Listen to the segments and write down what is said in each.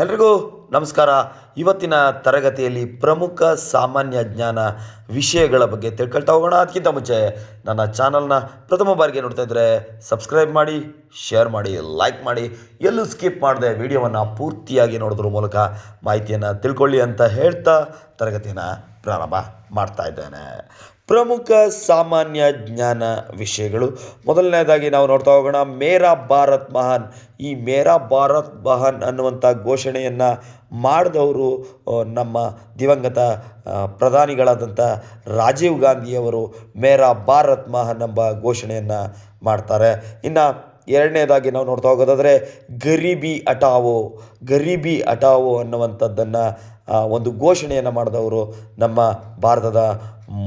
ಎಲ್ರಿಗೂ ನಮಸ್ಕಾರ. ಇವತ್ತಿನ ತರಗತಿಯಲ್ಲಿ ಪ್ರಮುಖ ಸಾಮಾನ್ಯ ಜ್ಞಾನ ವಿಷಯಗಳ ಬಗ್ಗೆ ತಿಳ್ಕೊಳ್ತಾ ಹೋಗೋಣ. ಅದಕ್ಕಿಂತ ಮುಂಚೆ ನನ್ನ ಚಾನಲ್ನ ಪ್ರಥಮ ಬಾರಿಗೆ ನೋಡ್ತಾ ಇದ್ದರೆ ಸಬ್ಸ್ಕ್ರೈಬ್ ಮಾಡಿ, ಶೇರ್ ಮಾಡಿ, ಲೈಕ್ ಮಾಡಿ, ಎಲ್ಲೂ ಸ್ಕಿಪ್ ಮಾಡದೆ ವಿಡಿಯೋವನ್ನು ಪೂರ್ತಿಯಾಗಿ ನೋಡೋದ್ರ ಮೂಲಕ ಮಾಹಿತಿಯನ್ನು ತಿಳ್ಕೊಳ್ಳಿ ಅಂತ ಹೇಳ್ತಾ ತರಗತಿಯನ್ನು ಪ್ರಾರಂಭ ಮಾಡ್ತಾ ಇದ್ದೇನೆ. ಪ್ರಮುಖ ಸಾಮಾನ್ಯ ಜ್ಞಾನ ವಿಷಯಗಳು. ಮೊದಲನೇದಾಗಿ ನಾವು ನೋಡ್ತಾ ಹೋಗೋಣ, ಮೇರಾ ಭಾರತ್ ಮಹಾನ್. ಈ ಮೇರಾ ಭಾರತ್ ಮಹಾನ್ ಅನ್ನುವಂಥ ಘೋಷಣೆಯನ್ನು ಮಾಡಿದವರು ನಮ್ಮ ದಿವಂಗತ ಪ್ರಧಾನಿಗಳಾದಂಥ ರಾಜೀವ್ ಗಾಂಧಿಯವರು ಮೇರಾ ಭಾರತ್ ಮಹಾನ್ ಎಂಬ ಘೋಷಣೆಯನ್ನು ಮಾಡ್ತಾರೆ. ಇನ್ನು ಎರಡನೇದಾಗಿ ನಾವು ನೋಡ್ತಾ ಹೋಗೋದಾದರೆ ಗರೀಬಿ ಹಟಾವೋ ಅನ್ನುವಂಥದ್ದನ್ನು ಒಂದು ಘೋಷಣೆಯನ್ನು ಮಾಡಿದವರು ನಮ್ಮ ಭಾರತದ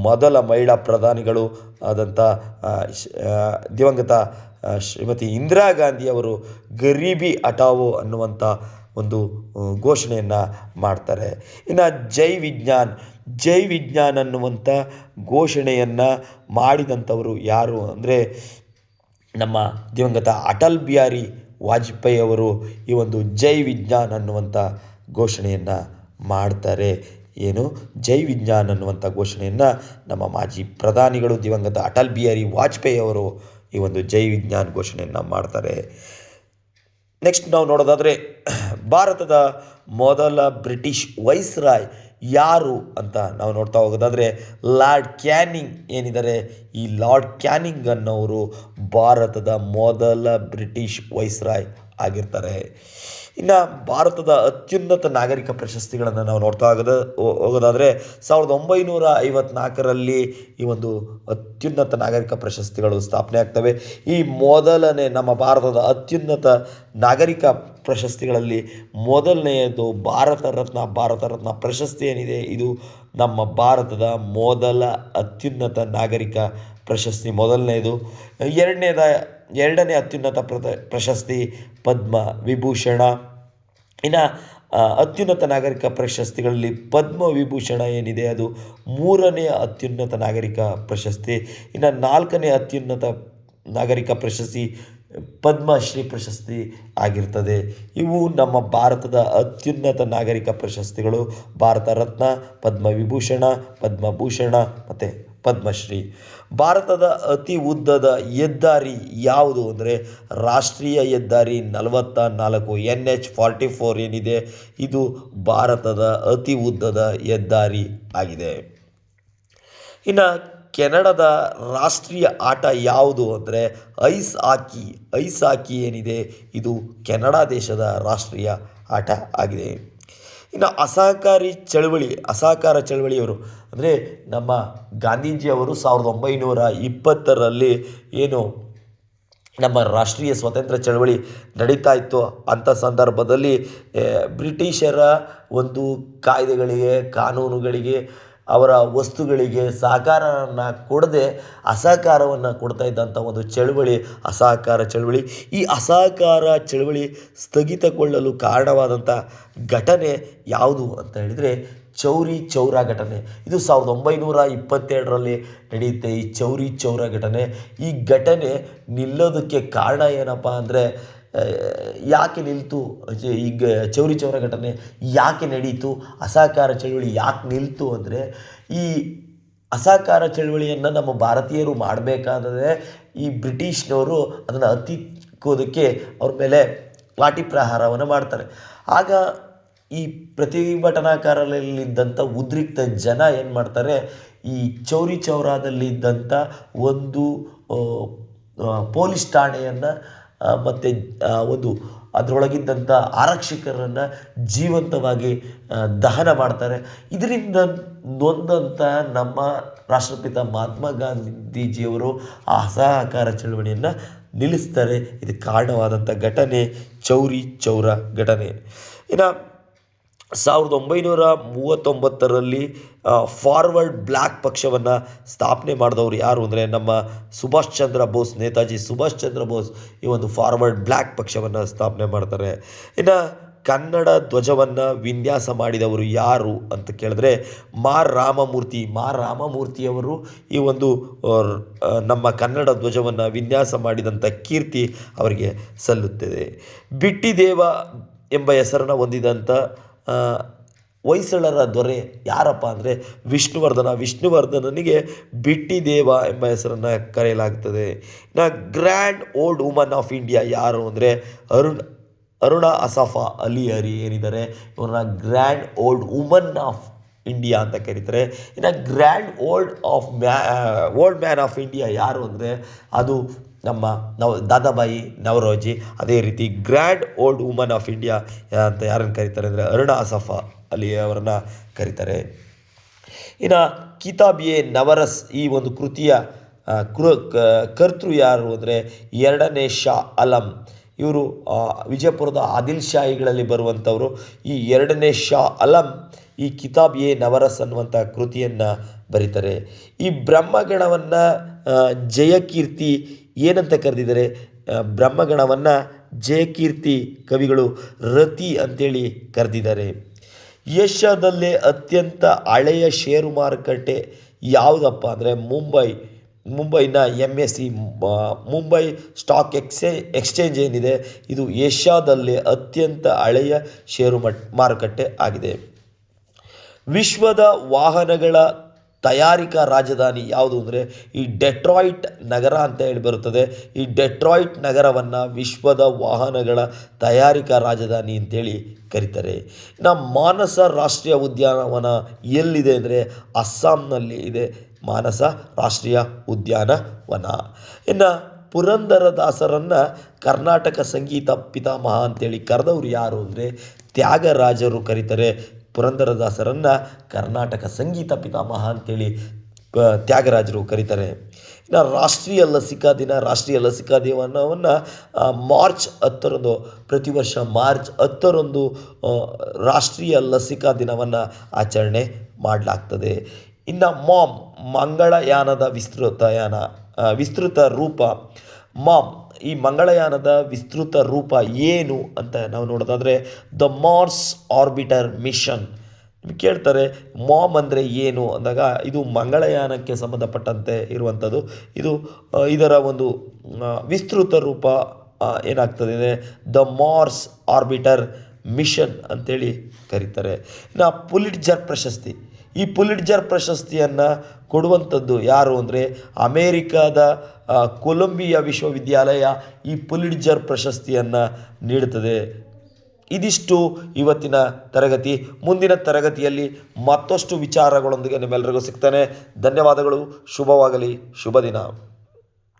ಮೊದಲ ಮಹಿಳಾ ಪ್ರಧಾನಿಗಳು ಆದಂಥ ದಿವಂಗತ ಶ್ರೀಮತಿ ಇಂದಿರಾ ಗಾಂಧಿಯವರು ಗರೀಬಿ ಹಟಾವೋ ಅನ್ನುವಂಥ ಒಂದು ಘೋಷಣೆಯನ್ನು ಮಾಡ್ತಾರೆ. ಇನ್ನು ಜೈ ವಿಜ್ಞಾನ್ ಅನ್ನುವಂಥ ಘೋಷಣೆಯನ್ನು ಮಾಡಿದಂಥವರು ಯಾರು ಅಂದರೆ ನಮ್ಮ ದಿವಂಗತ ಅಟಲ್ ಬಿಹಾರಿ ವಾಜಪೇಯಿ ಅವರು ಈ ಒಂದು ಜೈ ವಿಜ್ಞಾನ್ ಅನ್ನುವಂಥ ಘೋಷಣೆಯನ್ನು ಮಾಡ್ತಾರೆ. ಜೈ ವಿಜ್ಞಾನ್ ಅನ್ನುವಂಥ ಘೋಷಣೆಯನ್ನು ನಮ್ಮ ಮಾಜಿ ಪ್ರಧಾನಿಗಳು ದಿವಂಗತ ಅಟಲ್ ಬಿಹಾರಿ ವಾಜಪೇಯಿ ಅವರು ಈ ಒಂದು ಜೈ ವಿಜ್ಞಾನ್ ಘೋಷಣೆಯನ್ನು ಮಾಡ್ತಾರೆ. ನೆಕ್ಸ್ಟ್ ನಾವು ನೋಡೋದಾದರೆ ಭಾರತದ ಮೊದಲ ಬ್ರಿಟಿಷ್ ವೈಸ್ರಾಯ್ ಯಾರು ಅಂತ ನಾವು ನೋಡ್ತಾ ಹೋಗೋದಾದರೆ ಲಾರ್ಡ್ ಕ್ಯಾನಿಂಗ್ ಏನಿದ್ದಾರೆ, ಈ ಲಾರ್ಡ್ ಕ್ಯಾನಿಂಗ್ ಅನ್ನೋರು ಭಾರತದ ಮೊದಲ ಬ್ರಿಟಿಷ್ ವೈಸ್ರಾಯ್ ಆಗಿರ್ತಾರೆ. ಇನ್ನು ಭಾರತದ ಅತ್ಯುನ್ನತ ನಾಗರಿಕ ಪ್ರಶಸ್ತಿಗಳನ್ನು ನಾವು ನೋಡ್ತಾ ಹೋಗೋದಾದರೆ 1954ರಲ್ಲಿ ಈ ಒಂದು ಅತ್ಯುನ್ನತ ನಾಗರಿಕ ಪ್ರಶಸ್ತಿಗಳು ಸ್ಥಾಪನೆ ಆಗ್ತವೆ. ಈ ಮೊದಲನೇ ನಮ್ಮ ಭಾರತದ ಅತ್ಯುನ್ನತ ನಾಗರಿಕ ಪ್ರಶಸ್ತಿಗಳಲ್ಲಿ ಮೊದಲನೆಯದು ಭಾರತ ರತ್ನ ಪ್ರಶಸ್ತಿ ಏನಿದೆ, ಇದು ನಮ್ಮ ಭಾರತದ ಮೊದಲ ಅತ್ಯುನ್ನತ ನಾಗರಿಕ ಪ್ರಶಸ್ತಿ ಮೊದಲನೆಯದು. ಎರಡನೇ ಅತ್ಯುನ್ನತ ಪ್ರಶಸ್ತಿ ಪದ್ಮ ವಿಭೂಷಣ. ಇನ್ನು ಅತ್ಯುನ್ನತ ನಾಗರಿಕ ಪ್ರಶಸ್ತಿಗಳಲ್ಲಿ ಪದ್ಮ ವಿಭೂಷಣ ಏನಿದೆ ಅದು ಮೂರನೆಯ ಅತ್ಯುನ್ನತ ನಾಗರಿಕ ಪ್ರಶಸ್ತಿ. ಇನ್ನು ನಾಲ್ಕನೇ ಅತ್ಯುನ್ನತ ನಾಗರಿಕ ಪ್ರಶಸ್ತಿ ಪದ್ಮಶ್ರೀ ಪ್ರಶಸ್ತಿ ಆಗಿರ್ತದೆ. ಇವು ನಮ್ಮ ಭಾರತದ ಅತ್ಯುನ್ನತ ನಾಗರಿಕ ಪ್ರಶಸ್ತಿಗಳು: ಭಾರತ ರತ್ನ, ಪದ್ಮವಿಭೂಷಣ, ಪದ್ಮಭೂಷಣ ಮತ್ತು ಪದ್ಮಶ್ರೀ. ಭಾರತದ ಅತಿ ಉದ್ದದ ಹೆದ್ದಾರಿ ಯಾವುದು ಅಂದರೆ ರಾಷ್ಟ್ರೀಯ ಹೆದ್ದಾರಿ 44 NH44 ಏನಿದೆ, ಇದು ಭಾರತದ ಅತಿ ಉದ್ದದ ಹೆದ್ದಾರಿ ಆಗಿದೆ. ಇನ್ನು ಕೆನಡಾದ ರಾಷ್ಟ್ರೀಯ ಆಟ ಯಾವುದು ಅಂದರೆ ಐಸ್ ಹಾಕಿ ಏನಿದೆ, ಇದು ಕೆನಡಾ ದೇಶದ ರಾಷ್ಟ್ರೀಯ ಆಟ ಆಗಿದೆ. ಇನ್ನು ಅಸಹಕಾರ ಚಳವಳಿಯವರು ಅಂದರೆ ನಮ್ಮ ಗಾಂಧೀಜಿಯವರು 1920ರಲ್ಲಿ ನಮ್ಮ ರಾಷ್ಟ್ರೀಯ ಸ್ವಾತಂತ್ರ್ಯ ಚಳವಳಿ ನಡೀತಾ ಇತ್ತು. ಅಂಥ ಸಂದರ್ಭದಲ್ಲಿ ಬ್ರಿಟಿಷರ ಒಂದು ಕಾಯ್ದೆಗಳಿಗೆ, ಕಾನೂನುಗಳಿಗೆ, ಅವರ ವಸ್ತುಗಳಿಗೆ ಸಹಕಾರವನ್ನು ಕೊಡದೆ ಅಸಹಕಾರವನ್ನು ಕೊಡ್ತಾ ಇದ್ದಂಥ ಒಂದು ಚಳವಳಿ ಅಸಹಕಾರ ಚಳವಳಿ. ಈ ಅಸಹಕಾರ ಚಳವಳಿ ಸ್ಥಗಿತಗೊಳ್ಳಲು ಕಾರಣವಾದಂಥ ಘಟನೆ ಯಾವುದು ಅಂತ ಹೇಳಿದರೆ ಚೌರಿ ಚೌರಾ ಘಟನೆ. ಇದು 1922ರಲ್ಲಿ ನಡೆಯುತ್ತೆ ಈ ಚೌರಿ ಚೌರಾ ಘಟನೆ. ಈ ಘಟನೆ ನಿಲ್ಲೋದಕ್ಕೆ ಕಾರಣ ಏನಪ್ಪ ಅಂದರೆ ಯಾಕೆ ನಿಲ್ತು, ಈಗ ಚೌರಿ ಚೌರಾ ಘಟನೆ ಯಾಕೆ ನಡೀತು, ಅಸಹಕಾರ ಚಳವಳಿ ಯಾಕೆ ನಿಲ್ತು ಅಂದರೆ ಈ ಅಸಹಕಾರ ಚಳವಳಿಯನ್ನು ನಮ್ಮ ಭಾರತೀಯರು ಮಾಡಬೇಕಾದರೆ ಈ ಬ್ರಿಟಿಷ್ನವರು ಅದನ್ನು ಹತ್ತಿಕ್ಕೋದಕ್ಕೆ ಅವ್ರ ಮೇಲೆ ಲಾಠಿ ಪ್ರಹಾರವನ್ನು ಮಾಡ್ತಾರೆ. ಆಗ ಈ ಪ್ರತಿಭಟನಾಕಾರರಲ್ಲಿದ್ದಂಥ ಉದ್ರಿಕ್ತ ಜನ ಏನು ಮಾಡ್ತಾರೆ, ಈ ಚೌರಿ ಚೌರಾದಲ್ಲಿದ್ದಂಥ ಒಂದು ಪೊಲೀಸ್ ಠಾಣೆಯನ್ನು ಮತ್ತು ಒಂದು ಅದರೊಳಗಿದ್ದಂಥ ಆರಕ್ಷಕರನ್ನು ಜೀವಂತವಾಗಿ ದಹನ ಮಾಡ್ತಾರೆ. ಇದರಿಂದ ನೊಂದಂಥ ನಮ್ಮ ರಾಷ್ಟ್ರಪಿತ ಮಹಾತ್ಮ ಗಾಂಧೀಜಿಯವರು ಆ ಅಸಹಕಾರ ಚಳವಳಿಯನ್ನು ನಿಲ್ಲಿಸ್ತಾರೆ. ಇದಕ್ಕೆ ಕಾರಣವಾದಂಥ ಘಟನೆ ಚೌರಿ ಚೌರಾ ಘಟನೆ. ಇನ್ನು 1939ರಲ್ಲಿ ಫಾರ್ವರ್ಡ್ ಬ್ಲ್ಯಾಕ್ ಪಕ್ಷವನ್ನು ಸ್ಥಾಪನೆ ಮಾಡಿದವರು ಯಾರು ಅಂದರೆ ನಮ್ಮ ನೇತಾಜಿ ಸುಭಾಷ್ ಚಂದ್ರ ಬೋಸ್ ಈ ಒಂದು ಫಾರ್ವರ್ಡ್ ಬ್ಲ್ಯಾಕ್ ಪಕ್ಷವನ್ನು ಸ್ಥಾಪನೆ ಮಾಡ್ತಾರೆ. ಇನ್ನು ಕನ್ನಡ ಧ್ವಜವನ್ನು ವಿನ್ಯಾಸ ಮಾಡಿದವರು ಯಾರು ಅಂತ ಕೇಳಿದ್ರೆ ಮಾ ರಾಮಮೂರ್ತಿಯವರು ಈ ಒಂದು ನಮ್ಮ ಕನ್ನಡ ಧ್ವಜವನ್ನು ವಿನ್ಯಾಸ ಮಾಡಿದಂಥ ಕೀರ್ತಿ ಅವರಿಗೆ ಸಲ್ಲುತ್ತದೆ. ಎಂಬ ಹೆಸರನ್ನು ಹೊಂದಿದಂಥ ಹೊಯ್ಸಳರ ದೊರೆ ಯಾರಪ್ಪ ಅಂದರೆ ವಿಷ್ಣುವರ್ಧನನಿಗೆ ಬಿಟ್ಟಿದೇವ ಎಂಬ ಹೆಸರನ್ನು ಕರೆಯಲಾಗ್ತದೆ. ಇನ್ನು grand old woman of India ಯಾರು ಅಂದರೆ ಅರುಣ ಅಸಫಾ ಅಲಿ ಏನಿದ್ದಾರೆ ಇವ್ರನ್ನ grand old woman of India ಅಂತ ಕರೀತಾರೆ. ಇನ್ನು grand old man of India ಯಾರು ಅಂದರೆ ಅದು ನಮ್ಮ ದಾದಾಬಾಯಿ ನವರೋಜಿ. ಅದೇ ರೀತಿ grand old woman of India ಅಂತ ಯಾರನ್ನು ಕರೀತಾರೆ ಅಂದರೆ ಅರುಣ ಅಸಫಾ ಅಲಿ ಅವರನ್ನು ಕರೀತಾರೆ. ಇನ್ನು ಕಿತಾಬ್ ಎ ನವರಸ್ ಈ ಒಂದು ಕೃತಿಯ ಕರ್ತೃ ಯಾರು ಅಂದರೆ 2ನೇ ಶಾ ಆಲಂ. ಇವರು ವಿಜಯಪುರದ ಆದಿಲ್ ಶಾಹಿಗಳಲ್ಲಿ ಬರುವಂಥವರು. ಈ 2ನೇ ಶಾ ಆಲಂ ಈ ಕಿತಾಬ್ ಎ ನವರಸ್ ಅನ್ನುವಂಥ ಕೃತಿಯನ್ನು ಬರೀತಾರೆ. ಈ ಬ್ರಹ್ಮಗಣವನ್ನು ಜಯಕೀರ್ತಿ ಏನಂತ ಕರೆದಿದ್ದಾರೆ? ಬ್ರಹ್ಮಗಣವನ್ನು ಜಯಕೀರ್ತಿ ಕವಿಗಳು ರತಿ ಅಂತೇಳಿ ಕರೆದಿದ್ದಾರೆ. ಏಷ್ಯಾದಲ್ಲೇ ಅತ್ಯಂತ ಹಳೆಯ ಷೇರು ಮಾರುಕಟ್ಟೆ ಯಾವುದಪ್ಪ ಅಂದರೆ ಮುಂಬೈನ MSE ಮುಂಬೈ ಸ್ಟಾಕ್ ಎಕ್ಸ್ಚೇಂಜ್ ಏನಿದೆ ಇದು ಏಷ್ಯಾದಲ್ಲೇ ಅತ್ಯಂತ ಹಳೆಯ ಷೇರು ಮಾರುಕಟ್ಟೆ ಆಗಿದೆ. ವಿಶ್ವದ ವಾಹನಗಳ ತಯಾರಿಕಾ ರಾಜಧಾನಿ ಯಾವುದು ಅಂದರೆ ಈ ಡೆಟ್ರಾಯಿಟ್ ನಗರ ಅಂತ ಹೇಳಿ ಬರುತ್ತದೆ. ಈ ಡೆಟ್ರಾಯಿಟ್ ನಗರವನ್ನು ವಿಶ್ವದ ವಾಹನಗಳ ತಯಾರಿಕಾ ರಾಜಧಾನಿ ಅಂತೇಳಿ ಕರೀತಾರೆ. ಇನ್ನು ಮಾನಸ ರಾಷ್ಟ್ರೀಯ ಉದ್ಯಾನವನ ಎಲ್ಲಿದೆ ಅಂದರೆ ಅಸ್ಸಾಂನಲ್ಲಿ ಇದೆ ಮಾನಸ ರಾಷ್ಟ್ರೀಯ ಉದ್ಯಾನವನ. ಇನ್ನು ಪುರಂದರದಾಸರನ್ನು ಕರ್ನಾಟಕ ಸಂಗೀತ ಪಿತಾಮಹ ಅಂತೇಳಿ ಕರೆದವರು ಯಾರು ಅಂದರೆ ತ್ಯಾಗರಾಜರು ಕರೀತಾರೆ. ಪುರಂದರದಾಸರನ್ನು ಕರ್ನಾಟಕ ಸಂಗೀತ ಪಿತಾಮಹ ಅಂತೇಳಿ ತ್ಯಾಗರಾಜರು ಕರೀತಾರೆ. ಇನ್ನು ರಾಷ್ಟ್ರೀಯ ಲಸಿಕಾ ದಿನವನ್ನು ಮಾರ್ಚ್ 10ರಂದು ಪ್ರತಿ ವರ್ಷ ಮಾರ್ಚ್ 10ರಂದು ರಾಷ್ಟ್ರೀಯ ಲಸಿಕಾ ದಿನವನ್ನು ಆಚರಣೆ ಮಾಡಲಾಗ್ತದೆ. ಇನ್ನು ಮಂಗಳಯಾನದ ವಿಸ್ತೃತ ರೂಪ ಈ ಮಂಗಳಯಾನದ ವಿಸ್ತೃತ ರೂಪ ಏನು ಅಂತ ನಾವು ನೋಡೋದಾದರೆ ದ ಮಾರ್ಸ್ ಆರ್ಬಿಟರ್ ಮಿಷನ್. ನಿಮ್ಗೆ ಕೇಳ್ತಾರೆ ಅಂದರೆ ಏನು ಅಂದಾಗ ಇದು ಮಂಗಳಯಾನಕ್ಕೆ ಸಂಬಂಧಪಟ್ಟಂತೆ ಇರುವಂಥದ್ದು. ಇದರ ಒಂದು ವಿಸ್ತೃತ ರೂಪ ಏನಾಗ್ತದೆ ದ ಮಾರ್ಸ್ ಆರ್ಬಿಟರ್ ಮಿಷನ್ ಅಂತೇಳಿ ಕರೀತಾರೆ. ಇನ್ನು ಈ ಪುಲಿಟ್ಜರ್ ಪ್ರಶಸ್ತಿಯನ್ನು ಕೊಡುವಂಥದ್ದು ಯಾರು ಅಂದರೆ ಅಮೇರಿಕಾದ ಕೊಲಂಬಿಯಾ ವಿಶ್ವವಿದ್ಯಾಲಯ ಈ ಪುಲಿಟ್ಜರ್ ಪ್ರಶಸ್ತಿಯನ್ನು ನೀಡುತ್ತದೆ. ಇದಿಷ್ಟು ಇವತ್ತಿನ ತರಗತಿ. ಮುಂದಿನ ತರಗತಿಯಲ್ಲಿ ಮತ್ತಷ್ಟು ವಿಚಾರಗಳೊಂದಿಗೆ ನಿಮ್ಮೆಲ್ಲರಿಗೂ ಸಿಗ್ತಾನೆ. ಧನ್ಯವಾದಗಳು. ಶುಭವಾಗಲಿ. ಶುಭ ದಿನ.